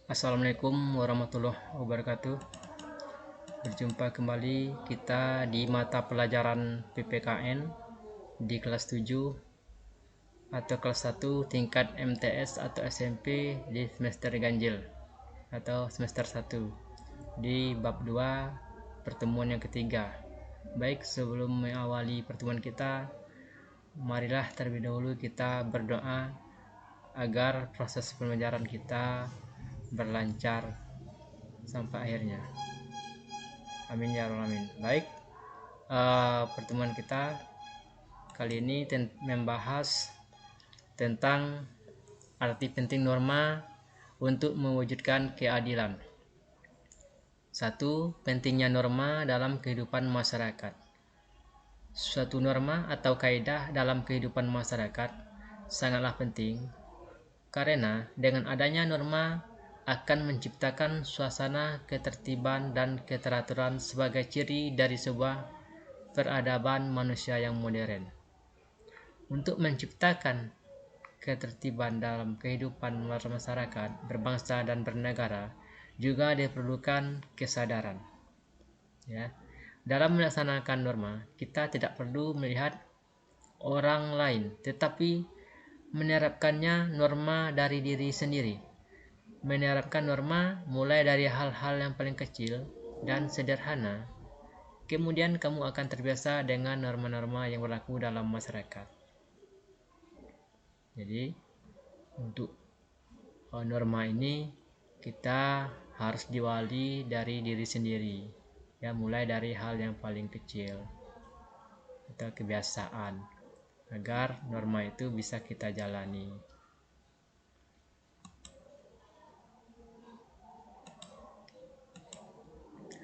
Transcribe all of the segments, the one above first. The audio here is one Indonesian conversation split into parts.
Assalamualaikum warahmatullahi wabarakatuh. Berjumpa kembali kita di mata pelajaran PPKN di kelas 7 atau kelas 1 tingkat MTS atau SMP di semester ganjil atau semester 1 di bab 2 pertemuan yang ketiga. Baik, sebelum mengawali pertemuan kita, marilah terlebih dahulu kita berdoa agar proses pembelajaran kita berlancar sampai akhirnya. Amin ya rabbal alamin. Baik, pertemuan kita kali ini membahas tentang arti penting norma untuk mewujudkan keadilan. 1. Pentingnya norma dalam kehidupan masyarakat. Suatu norma atau kaidah dalam kehidupan masyarakat sangatlah penting karena dengan adanya norma akan menciptakan suasana ketertiban dan keteraturan sebagai ciri dari sebuah peradaban manusia yang modern. Untuk menciptakan ketertiban dalam kehidupan masyarakat, berbangsa dan bernegara juga diperlukan kesadaran. Ya. Dalam melaksanakan norma, kita tidak perlu melihat orang lain, tetapi menerapkannya norma dari diri sendiri. Menerapkan norma mulai dari hal-hal yang paling kecil dan sederhana. Kemudian kamu akan terbiasa dengan norma-norma yang berlaku dalam masyarakat. Jadi untuk norma ini kita harus diawali dari diri sendiri. Ya, mulai dari hal yang paling kecil atau kebiasaan agar norma itu bisa kita jalani.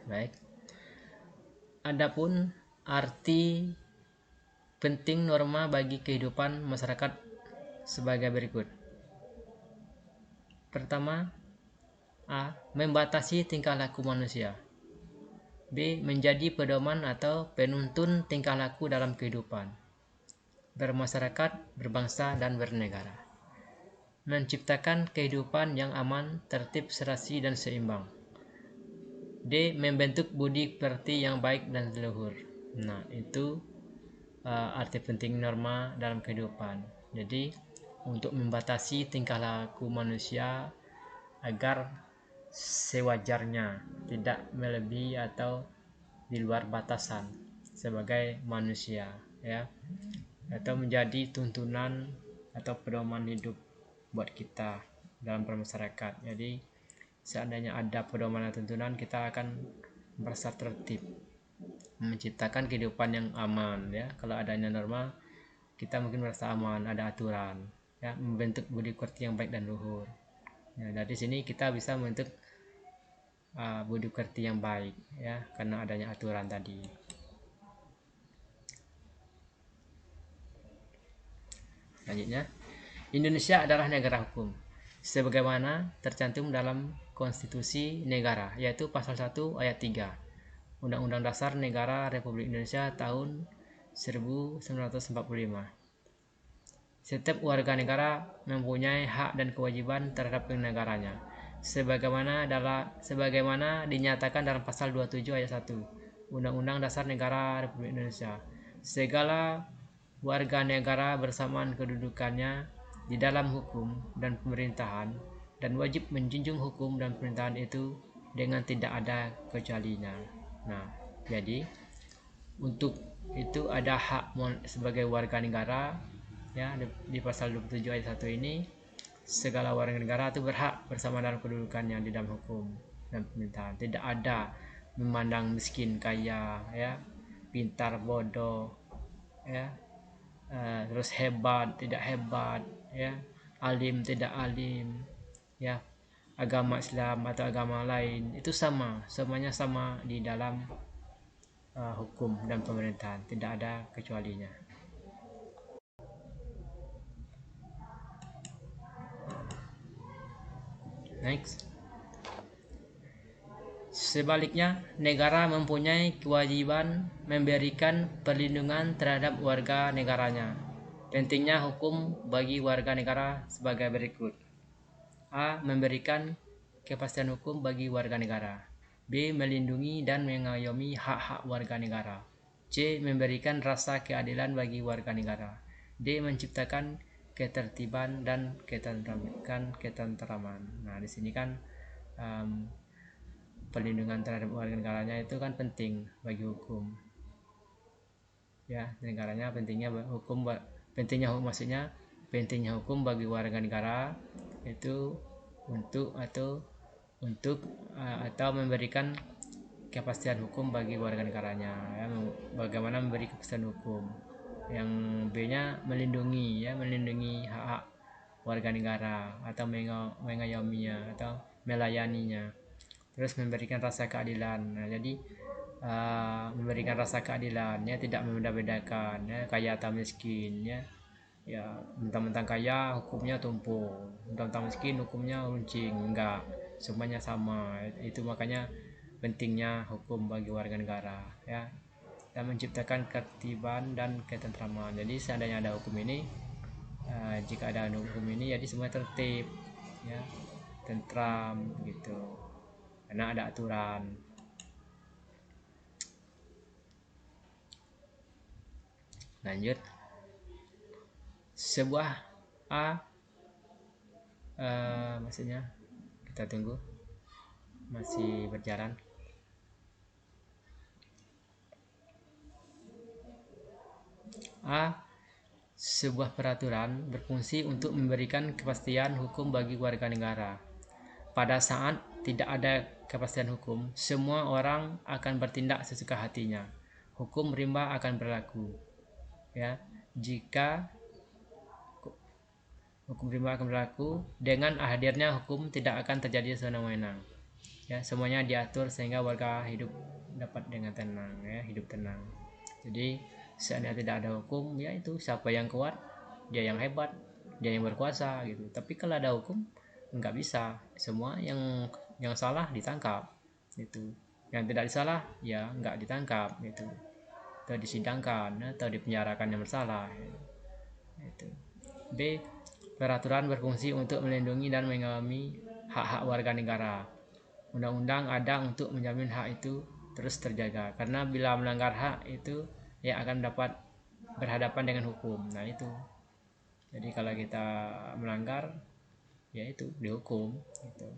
Baik. Adapun arti penting norma bagi kehidupan masyarakat sebagai berikut. Pertama, A. Membatasi tingkah laku manusia. B. Menjadi pedoman atau penuntun tingkah laku dalam kehidupan bermasyarakat, berbangsa, dan bernegara. Menciptakan kehidupan yang aman, tertib, serasi, dan seimbang. D. Membentuk budi pekerti yang baik dan leluhur. Nah, itu arti penting norma dalam kehidupan. Jadi, untuk membatasi tingkah laku manusia agar sewajarnya, tidak melebihi atau di luar batasan sebagai manusia, ya, atau menjadi tuntunan atau pedoman hidup buat kita dalam bermasyarakat. Jadi seandainya ada pedoman dan tuntunan, kita akan merasa tertib, menciptakan kehidupan yang aman. Ya, kalau adanya norma, kita mungkin merasa aman, ada aturan, ya, membentuk budi pekerti yang baik dan luhur. Ya, dari sini kita bisa membentuk budi pekerti yang baik, ya, karena adanya aturan tadi. Selanjutnya, Indonesia adalah negara hukum sebagaimana tercantum dalam konstitusi negara, yaitu pasal 1 ayat 3 Undang-Undang Dasar Negara Republik Indonesia tahun 1945. Setiap warga negara mempunyai hak dan kewajiban terhadap negaranya sebagaimana dinyatakan dalam pasal 27 ayat 1 Undang-Undang Dasar Negara Republik Indonesia. Segala warga negara bersamaan kedudukannya di dalam hukum dan pemerintahan dan wajib menjunjung hukum dan pemerintahan itu dengan tidak ada kecualinya. Nah, jadi untuk itu ada hak sebagai warga negara, ya, di pasal 27 ayat 1 ini segala warga negara itu berhak bersama dalam kedudukannya di dalam hukum dan pemerintahan. Tidak ada memandang miskin kaya, ya, pintar bodoh, ya, terus hebat tidak hebat, ya, alim tidak alim, ya, agama Islam atau agama lain, itu semuanya sama di dalam hukum dan pemerintahan, tidak ada kecualinya. Next. Sebaliknya, negara mempunyai kewajiban memberikan perlindungan terhadap warga negaranya. Pentingnya hukum bagi warga negara sebagai berikut. A. Memberikan kepastian hukum bagi warga negara. B. Melindungi dan mengayomi hak-hak warga negara. C. Memberikan rasa keadilan bagi warga negara. D. Menciptakan ketertiban dan ketentraman. Nah, di sini kan perlindungan terhadap warga negaranya itu kan penting bagi hukum. Ya, negaranya pentingnya hukum, maksudnya pentingnya hukum bagi warga negara itu untuk memberikan kepastian hukum bagi warga negaranya, ya, bagaimana memberi kepastian hukum. Yang B-nya melindungi hak-hak warga negara atau mengayominya atau melayaninya. Terus memberikan rasa keadilan. Nah, jadi memberikan rasa keadilannya tidak membeda-bedakan, ya, kaya atau miskin, ya mentang-mentang kaya hukumnya tumpul, mentang-mentang miskin hukumnya runcing, enggak, semuanya sama. Itu makanya pentingnya hukum bagi warga negara, ya, dan menciptakan ketertiban dan ketentraman. Jadi seandainya ada hukum ini, jika ada hukum ini, jadi semua tertib, ya, tentram gitu, karena ada aturan. Lanjut, sebuah maksudnya kita tunggu, masih berjalan. A. Sebuah peraturan berfungsi untuk memberikan kepastian hukum bagi warga negara. Pada saat tidak ada kepastian hukum, semua orang akan bertindak sesuka hatinya. Hukum rimba akan berlaku. Ya, jika hukum rimba akan berlaku, dengan hadirnya hukum tidak akan terjadi sewenang-wenang. Ya, semuanya diatur sehingga warga hidup dapat dengan tenang, ya, hidup tenang. Jadi seandainya tidak ada hukum, ya itu siapa yang kuat, dia yang hebat, dia yang berkuasa gitu. Tapi kalau ada hukum, nggak bisa, semua yang salah ditangkap itu, yang tidak disalah ya nggak ditangkap gitu, atau disidangkan atau dipenjarakan yang bersalah itu. B. Peraturan berfungsi untuk melindungi dan mengayomi hak-hak warga negara. Undang-undang ada untuk menjamin hak itu terus terjaga, karena bila melanggar hak itu ya akan dapat berhadapan dengan hukum. Nah itu, jadi kalau kita melanggar ya itu dihukum gitu.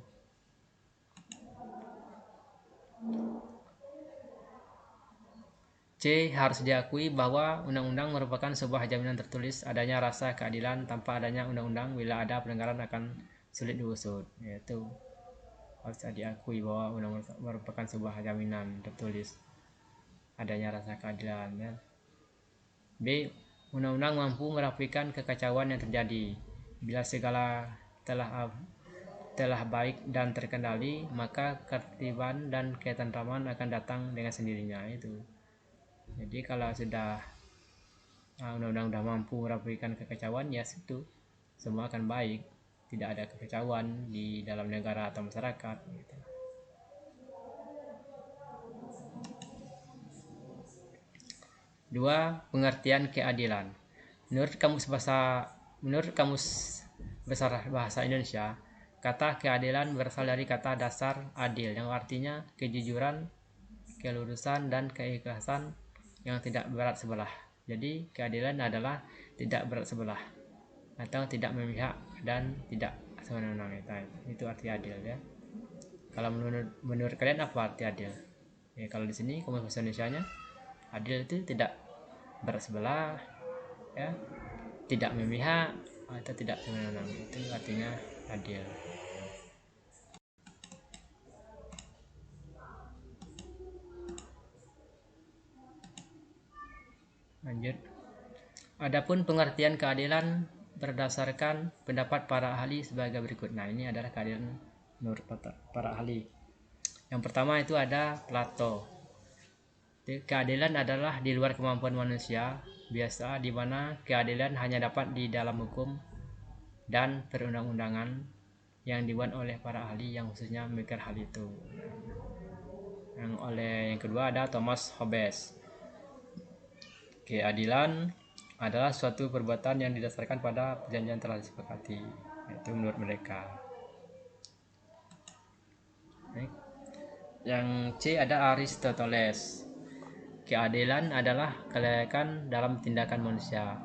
C. Harus diakui bahwa undang-undang merupakan sebuah jaminan tertulis adanya rasa keadilan. Tanpa adanya undang-undang, bila ada pelanggaran akan sulit diusut. Yaitu harus diakui bahwa undang-undang merupakan sebuah jaminan tertulis adanya rasa keadilan, ya. B. Undang-undang mampu merapikan kekacauan yang terjadi. Bila segala telah baik dan terkendali, maka ketertiban dan ketentraman akan datang dengan sendirinya itu. Jadi kalau sudah undang-undang sudah mampu merapikan kekacauan, ya itu semua akan baik, tidak ada kekacauan di dalam negara atau masyarakat gitu. Dua, pengertian keadilan. Menurut Kamus Besar Bahasa Indonesia, kata keadilan berasal dari kata dasar adil, yang artinya kejujuran, kelurusan, dan keikhlasan yang tidak berat sebelah. Jadi keadilan adalah tidak berat sebelah atau tidak memihak dan tidak sewenang-wenang. Itu arti adil, ya. Kalau menurut kalian apa arti adil? Ya, kalau di sini Kamus Bahasa Indonesianya, adil itu tidak berat sebelah, ya, tidak memihak atau tidak sewenang-wenang. Itu artinya adil. Lanjut. Adapun pengertian keadilan berdasarkan pendapat para ahli sebagai berikut. Nah, ini adalah keadilan menurut para ahli. Yang pertama itu ada Plato. Keadilan adalah di luar kemampuan manusia biasa, di mana keadilan hanya dapat di dalam hukum dan perundang-undangan yang dibuat oleh para ahli yang khususnya memikir hal itu. Yang kedua ada Thomas Hobbes. Keadilan adalah suatu perbuatan yang didasarkan pada perjanjian telah disepakati, itu menurut mereka. Yang C ada Aristoteles. Keadilan adalah kelayakan dalam tindakan manusia.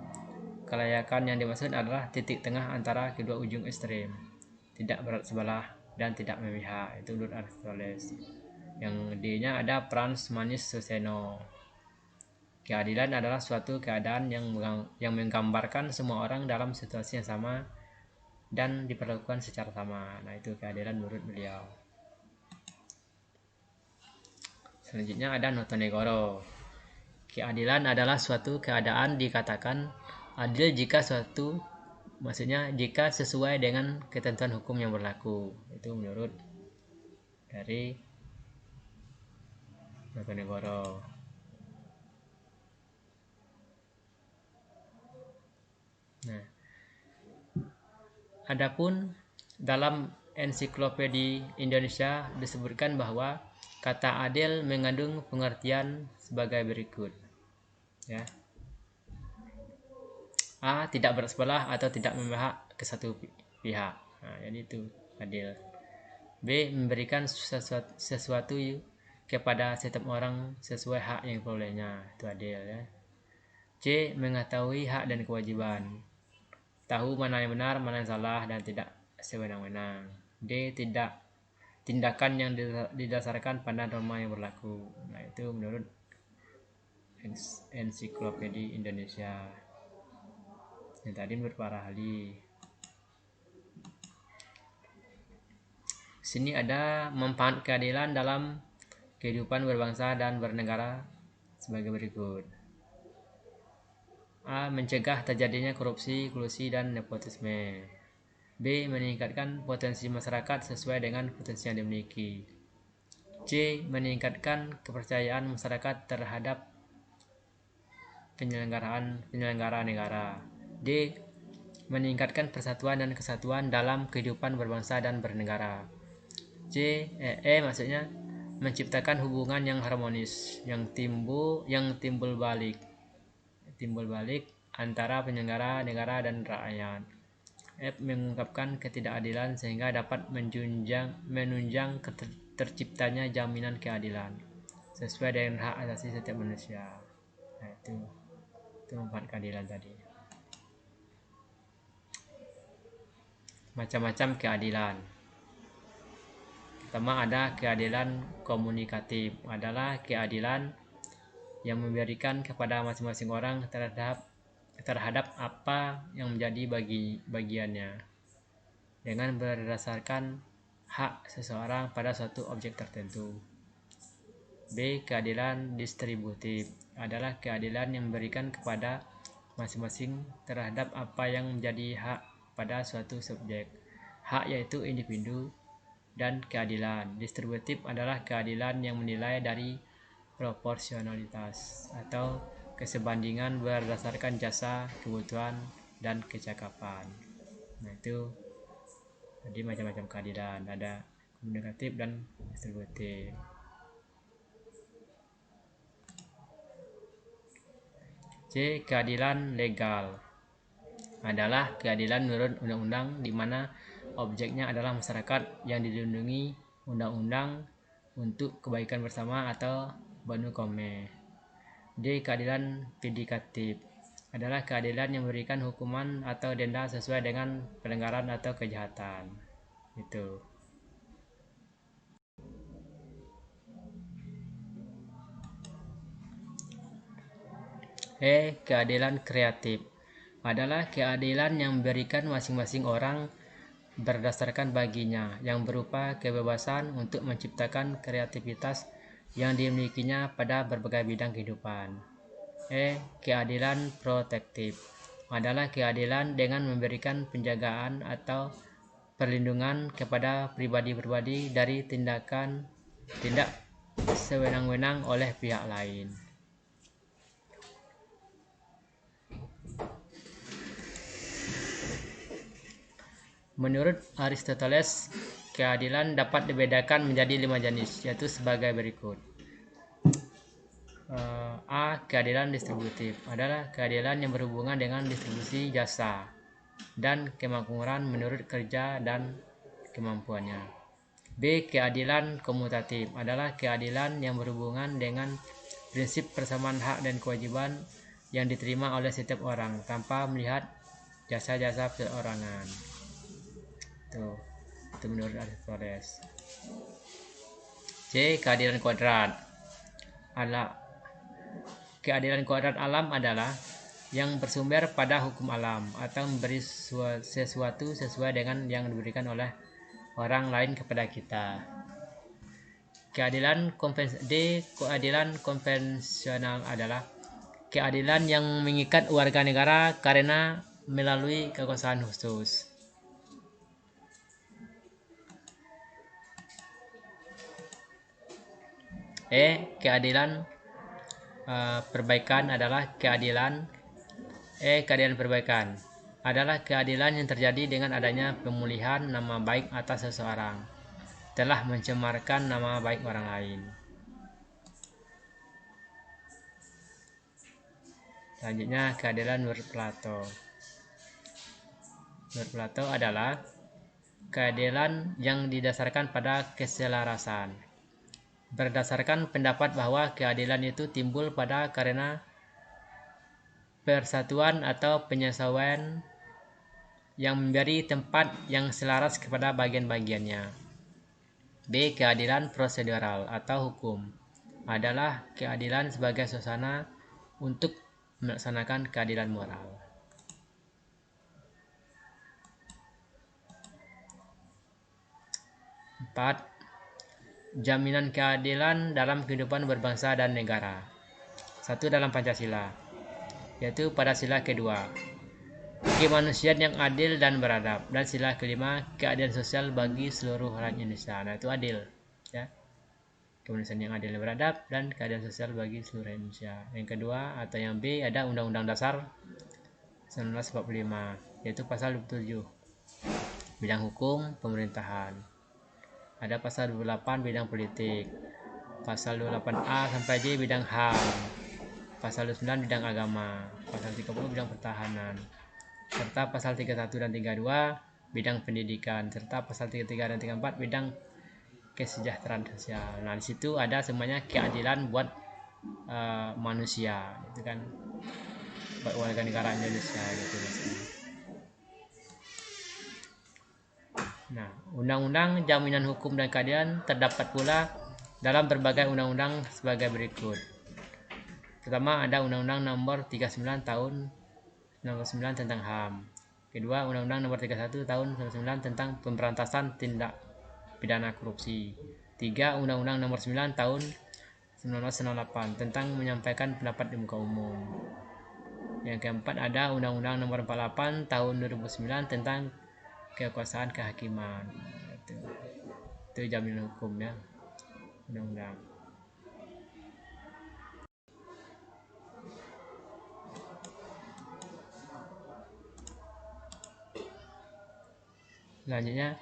Kelayakan yang dimaksud adalah titik tengah antara kedua ujung ekstrem, tidak berat sebelah dan tidak memihak. Itu menurut Aristoteles. Yang D-nya ada Franz Manis Suseno. Keadilan adalah suatu keadaan yang menggambarkan semua orang dalam situasi yang sama dan diperlakukan secara sama. Nah, itu keadilan menurut beliau. Selanjutnya ada Notonegoro. Keadilan adalah suatu keadaan dikatakan adil jika jika sesuai dengan ketentuan hukum yang berlaku. Itu menurut dari Notonegoro. Nah, adapun dalam Ensiklopedia Indonesia disebutkan bahwa kata adil mengandung pengertian sebagai berikut. Ya. A. Tidak berat sebelah atau tidak memihak ke satu pihak. Nah, jadi itu adil. B. Memberikan sesuatu kepada setiap orang sesuai hak yang diperolehnya. Itu adil, ya. C. Mengetahui hak dan kewajiban. Tahu mana yang benar, mana yang salah, dan tidak sewenang-wenang. D. Tindakan yang didasarkan pada norma yang berlaku. Nah, itu menurut Ensiklopedia Indonesia. Yang tadi menurut para ahli. Sini ada manfaat keadilan dalam kehidupan berbangsa dan bernegara sebagai berikut. A. Mencegah terjadinya korupsi, kolusi, dan nepotisme. B. Meningkatkan potensi masyarakat sesuai dengan potensi yang dimiliki. C. Meningkatkan kepercayaan masyarakat terhadap penyelenggara negara. D. Meningkatkan persatuan dan kesatuan dalam kehidupan berbangsa dan bernegara. Maksudnya menciptakan hubungan yang harmonis, yang timbul balik antara penyelenggara negara dan rakyat. F. Mengungkapkan ketidakadilan sehingga dapat menunjang terciptanya jaminan keadilan sesuai dengan hak asasi setiap manusia. Nah, itu manfaat keadilan tadi. Macam-macam keadilan. Pertama ada keadilan komunikatif. Adalah keadilan yang memberikan kepada masing-masing orang terhadap apa yang menjadi bagiannya dengan berdasarkan hak seseorang pada suatu objek tertentu. B. Keadilan distributif. Adalah keadilan yang memberikan kepada masing-masing terhadap apa yang menjadi hak pada suatu subjek. Hak yaitu individu dan keadilan. Distributif adalah keadilan yang menilai dari proporsionalitas atau kesebandingan berdasarkan jasa, kebutuhan, dan kecakapan. Nah, itu jadi macam-macam keadilan, ada komunikatif dan distributif. C. Keadilan legal. Adalah keadilan menurut undang-undang di mana objeknya adalah masyarakat yang dilindungi undang-undang untuk kebaikan bersama atau banu kome. D. Keadilan vindikatif. Adalah keadilan yang memberikan hukuman atau denda sesuai dengan pelanggaran atau kejahatan. Itu. E. Keadilan kreatif. Adalah keadilan yang memberikan masing-masing orang berdasarkan baginya, yang berupa kebebasan untuk menciptakan kreativitas yang dimilikinya pada berbagai bidang kehidupan. E. Keadilan protektif. Adalah keadilan dengan memberikan penjagaan atau perlindungan kepada pribadi-pribadi dari tindak sewenang-wenang oleh pihak lain. Menurut Aristoteles, keadilan dapat dibedakan menjadi 5 jenis, yaitu sebagai berikut. A. Keadilan distributif. Adalah keadilan yang berhubungan dengan distribusi jasa dan kemakmuran menurut kerja dan kemampuannya. B. Keadilan komutatif adalah keadilan yang berhubungan dengan prinsip persamaan hak dan kewajiban yang diterima oleh setiap orang tanpa melihat jasa-jasa perorangan. Itu menurut Aristoteles. C. Keadilan kuadrat adalah keadilan kuadrat alam adalah yang bersumber pada hukum alam atau memberi sesuatu sesuai dengan yang diberikan oleh orang lain kepada kita. Keadilan konvensional adalah keadilan yang mengikat warga negara karena melalui kekuasaan khusus. Keadilan perbaikan adalah keadilan perbaikan adalah keadilan yang terjadi dengan adanya pemulihan nama baik atas seseorang telah mencemarkan nama baik orang lain. Selanjutnya keadilan menurut Plato. Menurut Plato adalah keadilan yang didasarkan pada keselarasan. Berdasarkan pendapat bahwa keadilan itu timbul karena persatuan atau penyesuaian yang memberi tempat yang selaras kepada bagian-bagiannya. B. Keadilan prosedural atau hukum adalah keadilan sebagai suasana untuk melaksanakan keadilan moral. 4. Jaminan keadilan dalam kehidupan berbangsa dan negara. 1. Dalam Pancasila, yaitu pada sila kedua, kemanusiaan yang adil dan beradab, dan sila kelima, keadilan sosial bagi seluruh rakyat Indonesia. Nah, itu adil, ya. Kemanusiaan yang adil dan beradab dan keadilan sosial bagi seluruh rakyat Indonesia. Yang kedua atau yang B ada Undang-Undang Dasar 1945, yaitu pasal 27 bidang hukum pemerintahan. Ada pasal 28 bidang politik, pasal 28A sampai J bidang HAM, pasal 29 bidang agama, pasal 30 bidang pertahanan, serta pasal 31 dan 32 bidang pendidikan, serta pasal 33 dan 34 bidang kesejahteraan sosial. Nah, di situ ada semuanya keadilan buat manusia, itu kan, buat warga negara Indonesia gitu maksudnya. Nah, undang-undang jaminan hukum dan keadilan terdapat pula dalam berbagai undang-undang sebagai berikut. Pertama ada Undang-Undang Nomor 39 Tahun 99 tentang HAM. Kedua, Undang-Undang Nomor 31 Tahun 99 tentang pemberantasan tindak pidana korupsi. 3. Undang-Undang Nomor 9 Tahun 1998 tentang menyampaikan pendapat di muka umum. Yang keempat ada Undang-Undang Nomor 48 Tahun 2009 tentang kekuasaan kehakiman. Itu jaminan hukum, ya, undang-undang. Selanjutnya,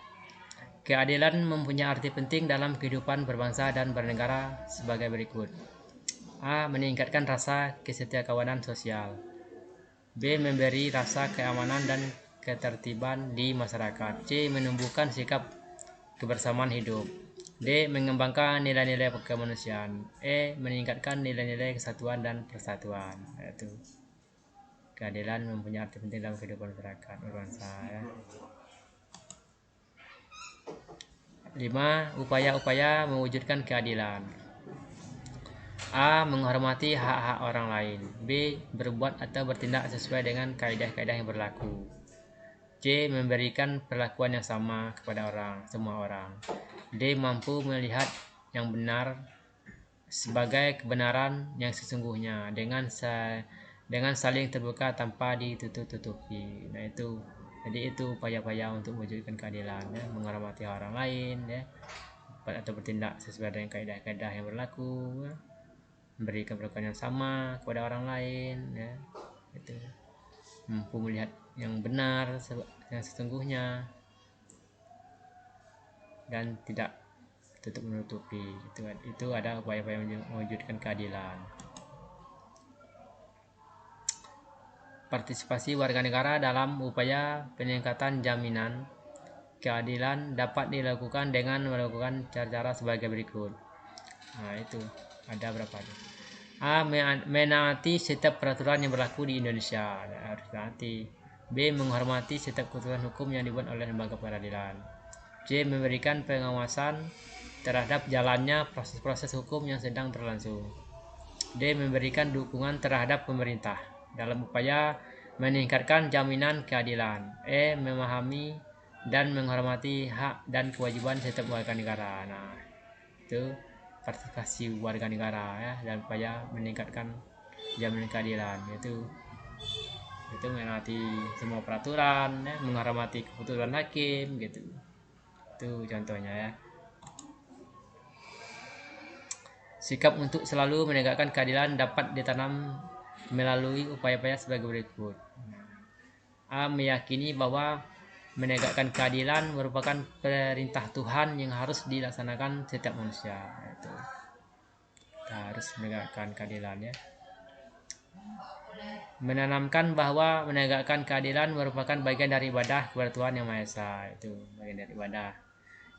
keadilan mempunyai arti penting dalam kehidupan berbangsa dan bernegara sebagai berikut. A. Meningkatkan rasa kesetiakawanan sosial. B. Memberi rasa keamanan dan ketertiban di masyarakat. C. Menumbuhkan sikap kebersamaan hidup. D. Mengembangkan nilai-nilai kemanusiaan. E. Meningkatkan nilai-nilai kesatuan dan persatuan. Yaitu keadilan mempunyai arti penting dalam kehidupan masyarakat berbangsa, ya. 5. Upaya-upaya mewujudkan keadilan. A. Menghormati hak-hak orang lain. B. Berbuat atau bertindak sesuai dengan kaidah-kaidah yang berlaku. C. Memberikan perlakuan yang sama kepada semua orang. D. Mampu melihat yang benar sebagai kebenaran yang sesungguhnya dengan saling terbuka tanpa ditutup-tutupi. Nah, jadi itu upaya-upaya untuk mewujudkan keadilan, ya, menghormati orang lain, ya, atau bertindak sesuai dengan kaidah-kaidah yang berlaku, ya, memberikan perlakuan yang sama kepada orang lain, ya, itu mampu melihat yang benar yang sesungguhnya dan tidak tutup menutupi. Itu ada upaya-upaya mewujudkan keadilan. Partisipasi warga negara dalam upaya peningkatan jaminan keadilan dapat dilakukan dengan melakukan cara-cara sebagai berikut. Nah, itu ada berapa tuh? A. Menaati setiap peraturan yang berlaku di Indonesia, harus taati. B. Menghormati setiap keputusan hukum yang dibuat oleh lembaga peradilan. C. Memberikan pengawasan terhadap jalannya proses-proses hukum yang sedang berlangsung. D. Memberikan dukungan terhadap pemerintah dalam upaya meningkatkan jaminan keadilan. E. Memahami dan menghormati hak dan kewajiban setiap warga negara. Nah, itu partisipasi warga negara ya dalam upaya meningkatkan jaminan keadilan. Itu menaati semua peraturan ya, menghormati keputusan hakim gitu. Itu contohnya ya. Sikap untuk selalu menegakkan keadilan dapat ditanam melalui upaya-upaya sebagai berikut. A. Meyakini bahwa menegakkan keadilan merupakan perintah Tuhan yang harus dilaksanakan setiap manusia. Itu. Kita harus menegakkan keadilan ya. Menanamkan bahwa menegakkan keadilan merupakan bagian dari ibadah kepada Tuhan Yang Maha Esa. Itu bagian dari ibadah.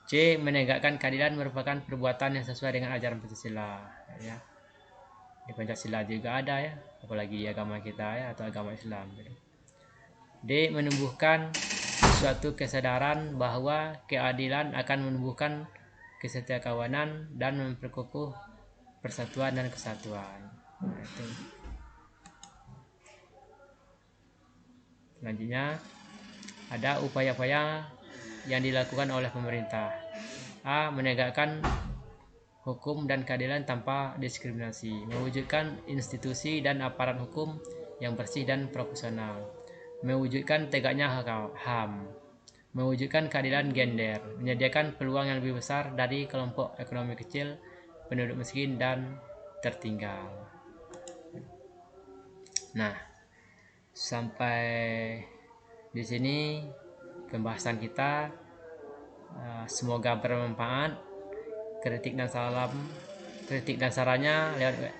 C. Menegakkan keadilan merupakan perbuatan yang sesuai dengan ajaran Pancasila ya. Di Pancasila juga ada ya, apalagi agama kita ya atau agama Islam gitu. D. Menumbuhkan suatu kesadaran bahwa keadilan akan menumbuhkan kesetiakawanan dan memperkokoh persatuan dan kesatuan. Nah, itu. Selanjutnya ada upaya-upaya yang dilakukan oleh pemerintah. A. Menegakkan hukum dan keadilan tanpa diskriminasi, mewujudkan institusi dan aparat hukum yang bersih dan profesional, mewujudkan tegaknya HAM, mewujudkan keadilan gender, menyediakan peluang yang lebih besar dari kelompok ekonomi kecil, penduduk miskin dan tertinggal. Nah, sampai di sini pembahasan kita. Semoga bermanfaat. Kritik dan sarannya lewat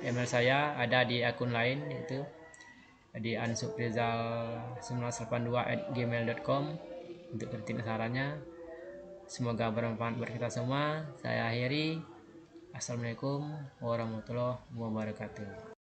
email saya, ada di akun lain yaitu di ansuprizal1982@gmail.com untuk kritik dan sarannya. Semoga bermanfaat buat kita semua. Saya akhiri. Assalamualaikum warahmatullahi wabarakatuh.